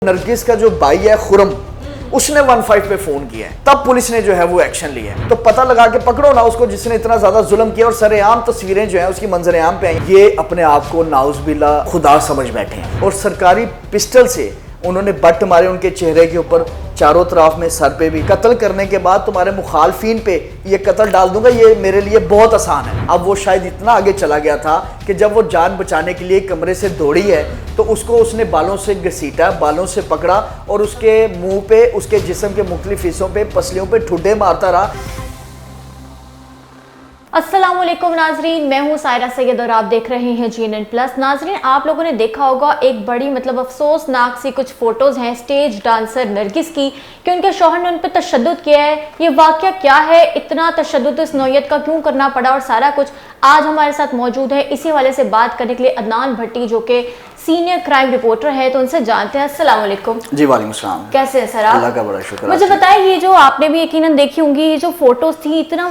नरगिस का जो भाई है खुरम, उसने 15 पे फोन किया है, तब पुलिस ने जो है वो एक्शन लिया है। तो पता लगा के पकड़ो ना उसको जिसने इतना ज्यादा जुल्म किया। और सरेआम तस्वीरें जो है उसकी मंजरेआम पे आई। ये अपने आप को नाउजुबिल्ला खुदा समझ बैठे हैं और सरकारी पिस्टल से उन्होंने बट मारे उनके चेहरे के ऊपर, चारों तरफ में, सर पे भी। कत्ल करने के बाद तुम्हारे मुखालफिन पे ये कत्ल डाल दूंगा, ये मेरे लिए बहुत आसान है। अब वो शायद इतना आगे चला गया था कि जब वो जान बचाने के लिए कमरे से दौड़ी है तो उसको उसने बालों से घसीटा, बालों से पकड़ा और उसके मुंह पे, उसके जिस्म के मुख्तलिफ हिस्सों पे, पसलियों पे ठुड्डे मारता रहा। अस्सलामुअलैकुम नाजरीन, मैं हूँ सायरा सैयद और आप देख रहे हैं GNN प्लस। नाजरीन, आप लोगों ने देखा होगा एक बड़ी अफसोसनाक सी कुछ फोटोज हैं स्टेज डांसर नरगिस की कि उनके शौहर ने उन पर तशद्दुद किया है। ये वाकया क्या है, इतना तशद्दुद इस नौयत का क्यों करना पड़ा और सारा कुछ आज हमारे साथ मौजूद है। इसी वाले से बात करने के लिए अदनान भट्टी जो कि सीनियर क्राइम रिपोर्टर है, तो उनसे जानते हैं। अस्सलाम वालेकुम। जी वालेकुम सलाम। कैसे हैं सर आप? अल्लाह का बड़ा शुक्र। मुझे बताएं, ये जो आपने भी यकीनन देखी होंगी, ये जो फोटोज थी, इतना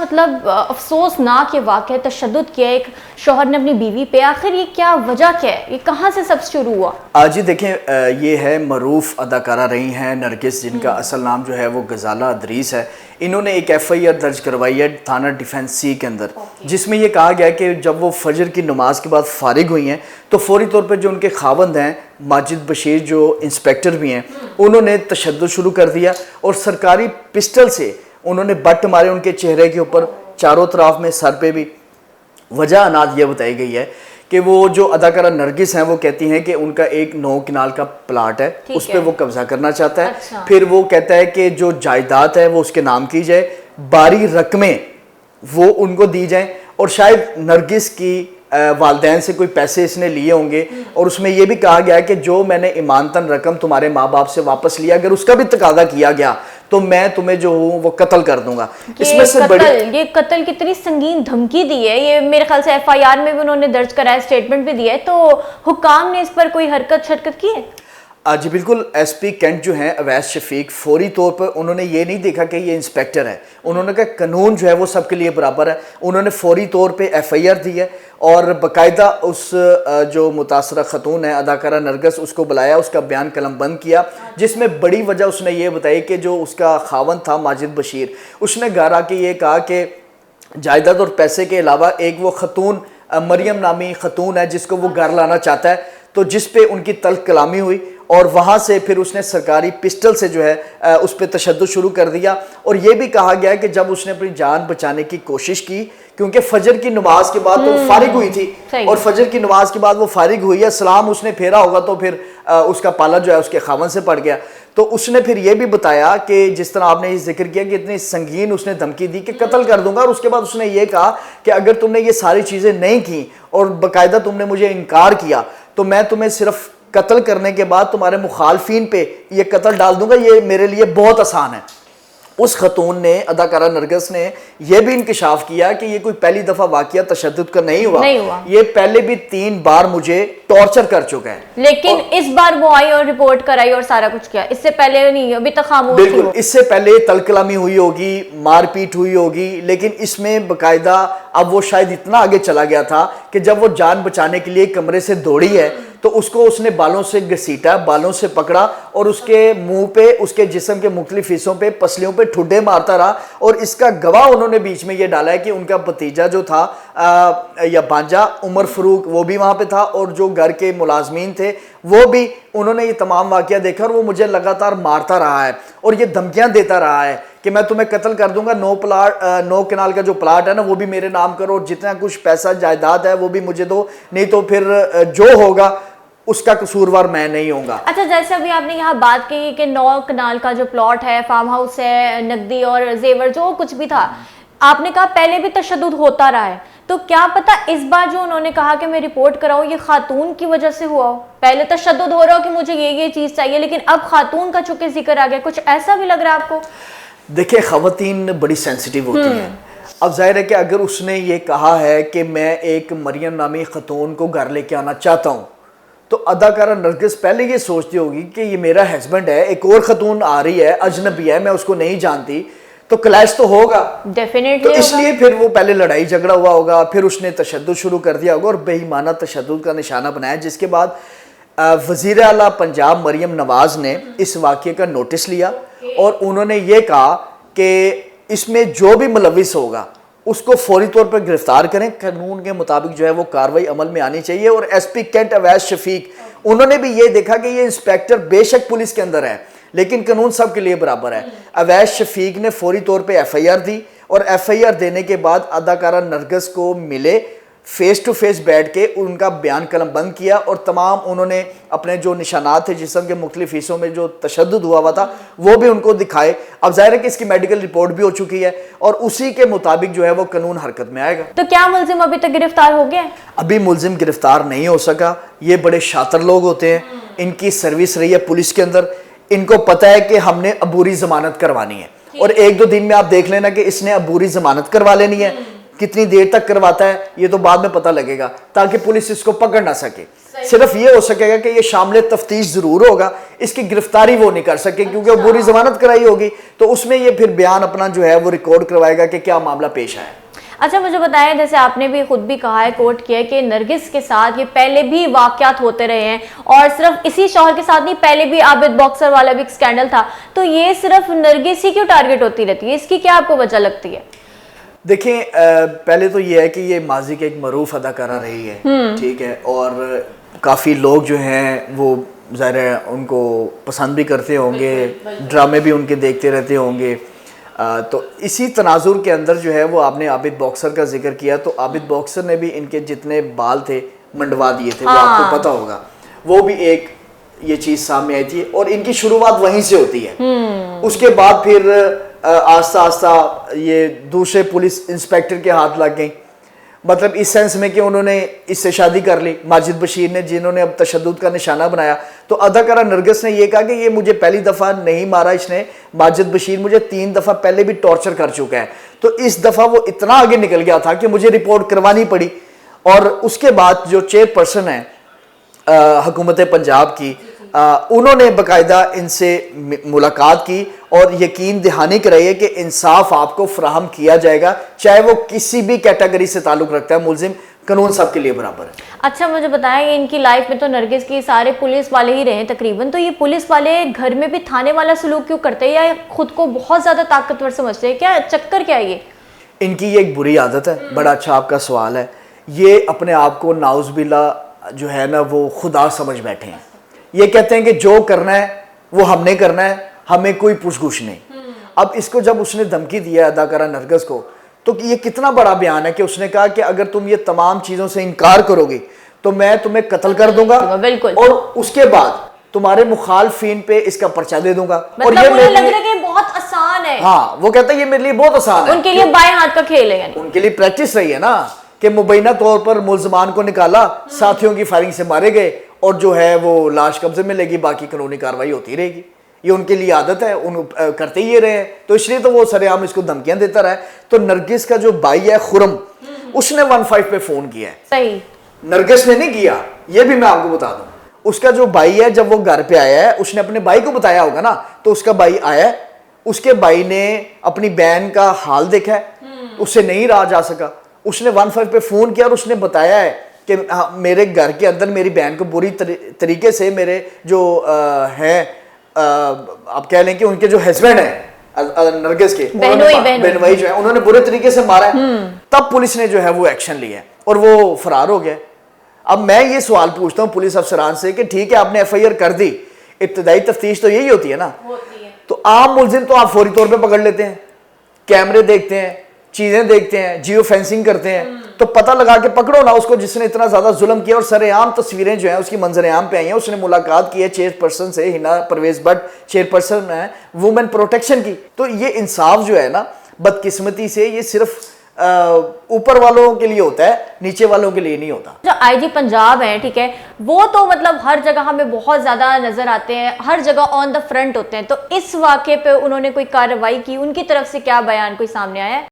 अफसोसनाक ये वाकया, तशद्दुद किया एक शौहर ने अपनी बीवी पे, आखिर ये क्या वजह क्या है, ये कहाँ से सब शुरू हुआ? आज ही देखें, ये है मरूफ अदाकारा रही हैं नरगिस, जिनका असल नाम जो है वो गजाला अदरीस है। इन्होंने एक FIR दर्ज करवाई है थाना डिफेंस C के अंदर, जिसमें ये कहा गया कि जब वो फजर की नमाज के बाद फारिग हुई हैं तो फौरी तौर पे जो उनके खावंद हैं माजिद बशीर, जो इंस्पेक्टर भी हैं, उन्होंने तशद्दुद शुरू कर दिया और सरकारी पिस्टल से उन्होंने बट मारे उनके चेहरे के ऊपर, चारों तरफ में, सर पे भी। वजह अनाज ये बताई गई है कि वो जो अदाकारा नरगिस हैं वो कहती हैं कि उनका एक 9 किनाल का प्लाट है, उस पर वो कब्जा करना चाहता है। अच्छा। फिर वो कहता है कि जो जायदाद है वो उसके नाम की जाए, बारी रकमें वो उनको दी जाएं और शायद नरगिस की वालदैन से कोई पैसे इसने लिए होंगे और उसमें यह भी कहा गया कि जो मैंने ईमानतन रकम तुम्हारे माँ बाप से वापस लिया, अगर उसका भी तकादा किया गया तो मैं तुम्हें जो हूँ वो कत्ल कर दूंगा। इसमें से ये कत्ल कितनी संगीन धमकी दी है। ये मेरे ख्याल से FIR में भी उन्होंने दर्ज कराया, स्टेटमेंट भी दिया है। तो हुकाम ने इस पर कोई हरकत शरकत की है? जी बिल्कुल। SP कैंट जो हैं अवैस शफीक, फौरी तौर पर उन्होंने ये नहीं देखा कि ये इंस्पेक्टर है, उन्होंने कहा कानून जो है वो सबके लिए बराबर है। उन्होंने फौरी तौर पे FIR दी है और बाकायदा उस जो मुतासरा खतून है अदाकारा नरगिस, उसको बुलाया, उसका बयान कलमबंद किया, जिसमें बड़ी वजह उसने ये बताई कि जो उसका खावंद था माजिद बशीर, उसने घर आके ये कहा कि जायदाद और पैसे के अलावा एक वो खतून मरियम नामी खतून है जिसको वो घर लाना चाहता है, तो जिस पे उनकी तल्ख कलामी हुई और वहाँ से फिर उसने सरकारी पिस्टल से जो है उस पर तशद्दुद शुरू कर दिया। और ये भी कहा गया कि जब उसने अपनी जान बचाने की कोशिश की, क्योंकि फजर की नमाज के बाद तो फारिग हुई थी और फजर की नमाज के बाद वो फारिग हुई है, सलाम उसने फेरा होगा तो फिर उसका पाला जो है उसके खावन से पड़ गया। तो उसने फिर ये भी बताया कि जिस तरह आपने जिक्र किया कि इतनी संगीन उसने धमकी दी कि कत्ल कर दूंगा, और उसके बाद उसने ये कहा कि अगर तुमने ये सारी चीज़ें नहीं की और बाकायदा तुमने मुझे इनकार किया तो मैं तुम्हें सिर्फ कत्ल करने के बाद तुम्हारे मुखालफिन पे ये कत्ल डाल दूंगा, ये मेरे लिए बहुत आसान है। उस खतून ने, अदाकारा नरगिस ने, यह भी इंकशाफ किया कि ये कोई पहली दफा वाकया तशद्दुद का नहीं हुआ, ये पहले भी 3 बार मुझे टॉर्चर कर चुका है। लेकिन इस बार वो आई और रिपोर्ट कराई और सारा कुछ किया, इससे पहले नहीं, अभी तक खामोश थी। बिल्कुल, इससे पहले तलकलामी हुई होगी, मारपीट हुई होगी, लेकिन इसमें बाकायदा अब वो शायद इतना आगे चला गया था कि जब वो जान बचाने के लिए कमरे से दौड़ी है तो उसको उसने बालों से घसीटा, बालों से पकड़ा और उसके मुंह पे, उसके जिस्म के मुख्तलिफ हिस्सों पे, पसलियों पे ठुड्डे मारता रहा। और इसका गवाह उन्होंने बीच में ये डाला है कि उनका भतीजा जो था या भांजा उमर फरूक, वो भी वहाँ पे था और जो घर के मुलाजमीन थे वो भी, उन्होंने ये तमाम वाकया देखा और वो मुझे लगातार मारता रहा है और ये धमकियाँ देता रहा है कि मैं तुम्हें कत्ल कर दूंगा, 9 किनाल का जो प्लाट है ना वो भी मेरे नाम करो, जितना कुछ पैसा जायदाद है वो भी मुझे दो, नहीं तो फिर जो होगा उसका कसूरवार मैं नहीं होऊंगा। अच्छा, जैसे अभी आपने यहाँ बात की कि 9 कनाल का जो प्लॉट है, फार्म हाउस है, नकदी और जेवर जो कुछ भी था, आपने कहा पहले भी तशद्दुद होता रहा है, तो क्या पता इस बार जो उन्होंने कहा कि मैं रिपोर्ट कराऊं ये खातून की वजह से हुआ हो? पहले तशद्दुद हो रहा हो कि मुझे ये चीज चाहिए, लेकिन अब खातून का चूंकि जिक्र आ गया, कुछ ऐसा भी लग रहा है आपको? देखिए, खवातीन बड़ी सेंसिटिव होती हैं। अब जाहिर है कि अगर उसने ये कहा है कि मैं एक मरियम नामी खतून को घर लेके आना चाहता हूँ, तो अदाकारा नरगिस पहले ये सोचती होगी कि ये मेरा हस्बैंड है, एक और खतून आ रही है, अजनबी है, मैं उसको नहीं जानती, तो क्लैश तो होगा डेफिनेटली। तो इसलिए फिर वो पहले लड़ाई झगड़ा हुआ होगा, फिर उसने तशद्दुद शुरू कर दिया होगा और बेईमाना तशद्दुद का निशाना बनाया, जिसके बाद वज़ीर आला पंजाब मरियम नवाज ने इस वाक़े का नोटिस लिया और उन्होंने ये कहा कि इसमें जो भी मुलविस होगा उसको फौरी तौर पर गिरफ्तार करें, कानून के मुताबिक जो है वो कार्रवाई अमल में आनी चाहिए। और एसपी कैंट अवैस शफीक उन्होंने भी ये देखा कि ये इंस्पेक्टर बेशक पुलिस के अंदर है लेकिन कानून सबके लिए बराबर है। अवैस शफीक ने फौरी तौर पे एफआईआर दी और एफआईआर देने के बाद अदाकारा नरगिस को मिले, फेस टू फेस बैठ के उनका बयान कलम बंद किया और तमाम उन्होंने अपने जो निशानात थे जिस्म के मुख्तलिफ हिस्सों में जो तशद्दुद हुआ था वो भी उनको दिखाए। अब जाहिर है कि इसकी मेडिकल रिपोर्ट भी हो चुकी है और उसी के मुताबिक जो है वो कानून हरकत में आएगा। तो क्या मुलजिम अभी तक गिरफ्तार हो गया? अभी मुलजिम गिरफ्तार नहीं हो सका। ये बड़े शातिर लोग होते हैं, इनकी सर्विस रही है पुलिस के अंदर, इनको पता है कि हमने अबूरी जमानत करवानी है और एक दो दिन में आप देख लेना कि इसने अबूरी जमानत करवा लेनी है। कितनी देर तक करवाता है ये तो बाद में पता लगेगा ताकि पुलिस इसको पकड़ ना सके। सिर्फ ये हो सकेगा कि ये शामिल तफ्तीश जरूर होगा, इसकी गिरफ्तारी वो नहीं कर सके क्योंकि वो बुरी जमानत कराई होगी तो उसमें ये फिर बयान अपना जो है वो रिकॉर्ड करवाएगा कि क्या मामला पेश आया। अच्छा मुझे बताएं, जैसे आपने भी खुद भी कहा है, कोट किया है कि नरगिस के साथ ये पहले भी वाकयात होते रहे हैं और सिर्फ इसी शौहर के साथ नहीं, पहले भी आबिद बॉक्सर वाला भी एक स्कैंडल था, तो ये सिर्फ नरगिस ही क्यों टारगेट होती रहती है? इसकी क्या आपको वजह लगती है? देखिए पहले तो ये है कि ये माजी के एक मरूफ अदाकारा रही है, ठीक है, और काफ़ी लोग जो हैं वो ज़ाहिर है उनको पसंद भी करते होंगे, ड्रामे भी उनके देखते रहते होंगे। तो इसी तनाजुर के अंदर जो है वो आपने आबिद बॉक्सर का जिक्र किया, तो आबिद बॉक्सर ने भी इनके जितने बाल थे मंडवा दिए थे, वो आपको पता होगा, वो भी एक ये चीज़ सामने आई थी और इनकी शुरुआत वहीं से होती है। उसके बाद फिर आस्ता आस्ता ये दूसरे पुलिस इंस्पेक्टर के हाथ लग गई, मतलब इस सेंस में कि उन्होंने इससे शादी कर ली, माजिद बशीर ने, जिन्होंने अब तशद्दुद का निशाना बनाया। तो अदाकारा नरगिस ने यह कहा कि ये मुझे पहली दफ़ा नहीं मारा इसने, माजिद बशीर मुझे 3 दफ़ा पहले भी टॉर्चर कर चुका है। तो इस दफ़ा वो इतना आगे निकल गया था कि मुझे रिपोर्ट करवानी पड़ी। और उसके बाद जो चेयरपर्सन है हुकूमत पंजाब की, उन्होंने बाकायदा इनसे मुलाकात की और यकीन दहानी कराई है कि इंसाफ आपको फराहम किया जाएगा, चाहे वो किसी भी कैटेगरी से ताल्लुक़ रखता है मुलजिम, कानून सबके लिए बराबर है। अच्छा मुझे बताएं, इनकी लाइफ में तो नरगिस की सारे पुलिस वाले ही रहे हैं तकरीबन, तो ये पुलिस वाले घर में भी थाने वाला सलूक क्यों करते हैं या खुद को बहुत ज़्यादा ताकतवर समझते हैं? क्या चक्कर क्या है ये? इनकी ये एक बुरी आदत है। बड़ा अच्छा आपका सवाल है। ये अपने आप को नाउज़बिल्ला जो है ना वो खुदा समझ बैठे हैं। ये कहते हैं कि जो करना है वो हमने करना है, हमें कोई पुछगुछ नहीं। अब इसको जब उसने धमकी दिया अदाकारा नरगिस को, तो ये कितना बड़ा बयान है कि उसने कहा कि अगर तुम ये तमाम चीज़ों से इनकार करोगे तो मैं तुम्हें कत्ल कर दूंगा और उसके बाद तुम्हारे मुखालफिन पे इसका पर्चा दे दूंगा। मतलब और ये मुझे लग रहा है कि बहुत आसान है। हाँ, वो कहता है ये मेरे लिए बहुत आसान है, उनके लिए बाएं हाथ का खेल है, उनके लिए प्रैक्टिस रही है ना कि मुबैना तौर पर मुलजमान को निकाला, साथियों की फायरिंग से मारे गए और जो है वो लाश कब्जे में लेगी, बाकी कानूनी कार्रवाई होती रहेगी। ये उनके लिए आदत है, उन करते ही रहे हैं, तो इसलिए तो वो सरेआम इसको धमकियां देता रहा है। तो नरगिस का जो भाई है खुरम, उसने 15 पे फोन किया है। सही, नरगिस ने नहीं किया, ये भी मैं आपको बता दूं। उसका जो भाई है जब वो घर पे आया है, उसने अपने भाई को बताया होगा ना, तो उसका भाई आया है, उसके भाई ने अपनी बहन का हाल देखा है, उससे नहीं रहा जा सका, उसने 15 पे फोन किया और उसने बताया है कि मेरे घर के अंदर मेरी बहन को बुरी तरीके से मेरे जो हैं आप कह लें कि उनके जो हस्बैंड है नरगिस के बहनोई जो है, उन्होंने बुरे तरीके से मारा है। तब पुलिस ने जो है वो एक्शन लिया है और वो फरार हो गया। अब मैं ये सवाल पूछता हूँ पुलिस अफसरान से कि ठीक है आपने एफआईआर कर दी, इब्तदाई तफ्तीश तो यही होती है ना, तो आम मुलजिम तो आप फौरी तौर पे पकड़ लेते हैं, कैमरे देखते हैं, चीजें देखते हैं, जियो फेंसिंग करते हैं, तो पता लगा के पकड़ो ना उसको जिसने इतना ज्यादा जुल्म किया। और सरेआम तस्वीरें जो हैं उसकी मंजर-ए-आम पे आई हैं। उसने मुलाकात की है चेयरपर्सन से, हिना परवेज भट्ट चेयरपर्सन है वुमेन प्रोटेक्शन की। तो ये इंसाफ जो है ना, बदकिस्मती से ये सिर्फ ऊपर वालों के लिए होता है, नीचे वालों के लिए नहीं होता। जो आईजी पंजाब है, ठीक है, वो तो मतलब हर जगह हमें बहुत ज्यादा नजर आते हैं, हर जगह ऑन द फ्रंट होते हैं, तो इस वाक़े पे उन्होंने कोई कार्रवाई की, उनकी तरफ से क्या बयान कोई सामने आया है?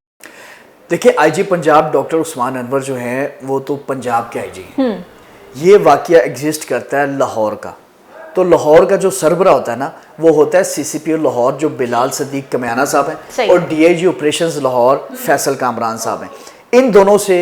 देखिए आईजी पंजाब डॉक्टर उस्मान अनवर जो हैं वो तो पंजाब के आईजी हैं। ये वाकया एग्जिस्ट करता है लाहौर का, तो लाहौर का जो सरबरा होता है ना वो होता है सीसीपी लाहौर जो बिलाल सदीक कमियाना साहब हैं, और डीआईजी ऑपरेशंस लाहौर फैसल कामरान साहब हैं। इन दोनों से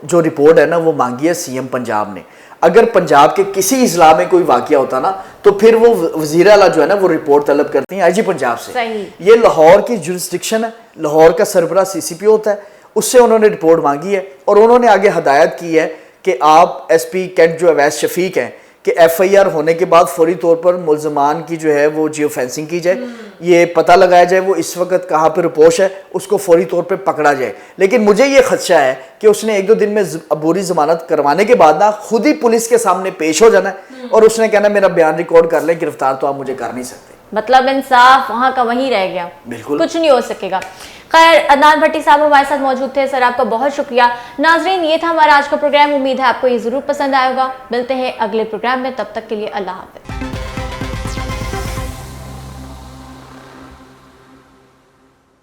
जो रिपोर्ट है ना वो मांगी है सीएम पंजाब ने। अगर पंजाब के किसी इजला में कोई वाकया होता ना तो फिर वो वजीर आला जो है ना वो रिपोर्ट तलब करती हैं आईजी पंजाब से। सही। ये लाहौर की जुरिस्डिक्शन है, लाहौर का सरबरा सीसीपी होता है, उससे उन्होंने रिपोर्ट मांगी है और उन्होंने आगे हदायत की है कि आप एसपी कैंट जो अवैस शफीक हैं कि एफआईआर होने के बाद फौरी तौर पर मुल्जमान की जो है वो जियो फेंसिंग की जाए, ये पता लगाया जाए वो इस वक्त कहाँ पर रिपोश है, उसको फौरी तौर पर पकड़ा जाए। लेकिन मुझे ये खदशा है कि उसने 1-2 दिन में अबूरी जमानत करवाने के बाद ना खुद ही पुलिस के सामने पेश हो जाना है और उसने कहना मेरा बयान रिकॉर्ड कर लें, गिरफ्तार तो आप मुझे कर नहीं सकते। मतलब इंसाफ वहां का वहीं रह गया, बिल्कुल कुछ नहीं हो सकेगा। खैर, अदनान भट्टी साहब हमारे साथ मौजूद थे, सर आपका बहुत शुक्रिया। नाजरीन, ये था हमारा आज का प्रोग्राम, उम्मीद है आपको ये जरूर पसंद आएगा। मिलते हैं अगले प्रोग्राम में, तब तक के लिए अल्लाह हाफिज।